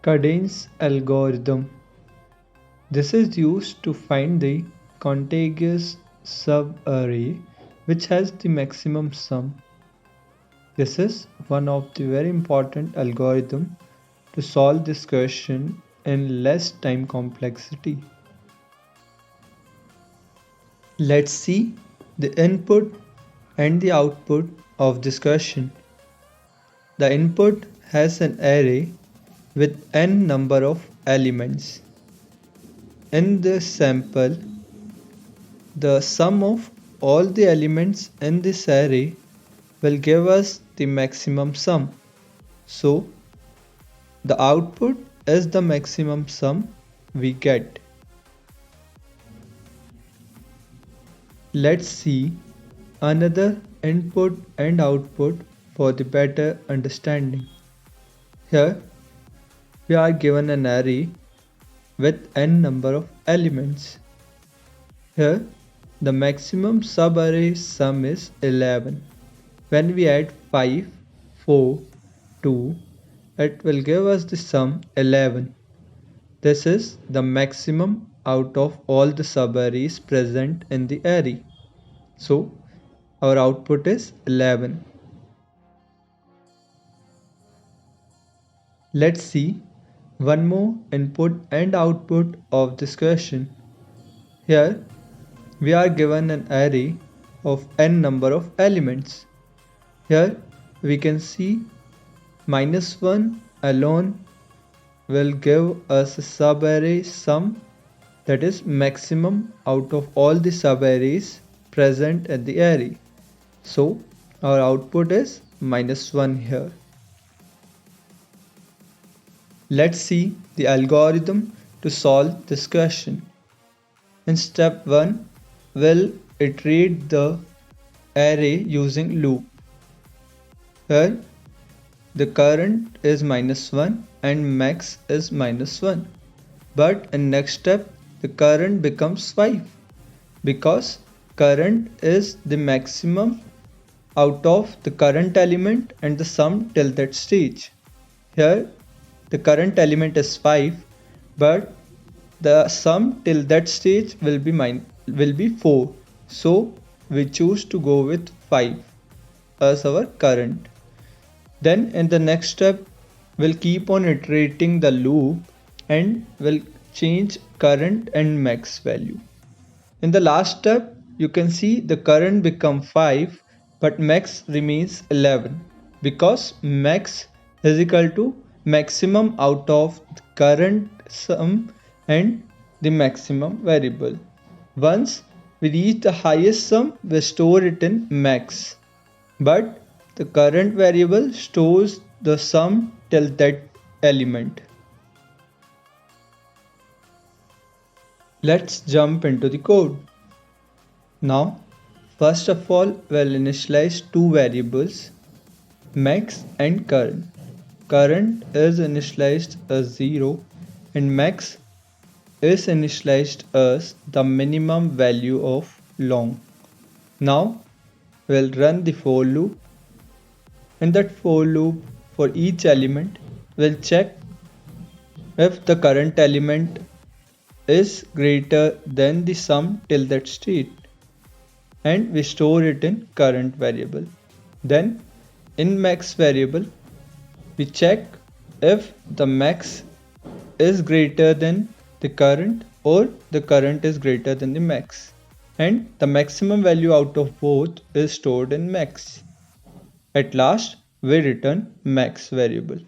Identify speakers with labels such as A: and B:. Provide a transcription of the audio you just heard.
A: Cadence algorithm. This is used to find the contiguous subarray which has the maximum sum. This is one of the very important algorithm to solve this question in less time complexity. Let's see the input and the output of this question. The input has an array with n number of elements. In this sample, the sum of all the elements in this array will give us the maximum sum. So, the output is the maximum sum we get. Let's see another input and output for the better understanding. Here, we are given an array with n number of elements. Here, the maximum subarray sum is 11. When we add 5, 4, 2, it will give us the sum 11. This is the maximum out of all the subarrays present in the array. So, our output is 11. Let's see one more input and output of this question. Here, we are given an array of n number of elements. Here, we can see -1 alone will give us a subarray sum, that is maximum out of all the subarrays present in the array. So, our output is -1 here. Let's see the algorithm to solve this question. In step 1, we'll iterate the array using loop. Here, the current is -1 and max is -1. But in next step, the current becomes 5 because current is the maximum out of the current element and the sum till that stage. Here, the current element is 5, but the sum till that stage will be 4. So we choose to go with 5 as our current. Then in the next step, we'll keep on iterating the loop and we'll change current and max value. In the last step, you can see the current become 5 but max remains 11 because max is equal to maximum out of the current sum and the maximum variable. Once we reach the highest sum, we store it in max, but the current variable stores the sum till that element. Let's jump into the code. Now, first of all, we'll initialize two variables, max and current. Current is initialized as 0 and max is initialized as the minimum value of long. Now, we'll run the for loop. In that for loop, for each element, we'll check if the current element is greater than the sum till that state, and we store it in current variable. Then in max variable, we check if the max is greater than the current or the current is greater than the max, and the maximum value out of both is stored in max. At last, we return max variable.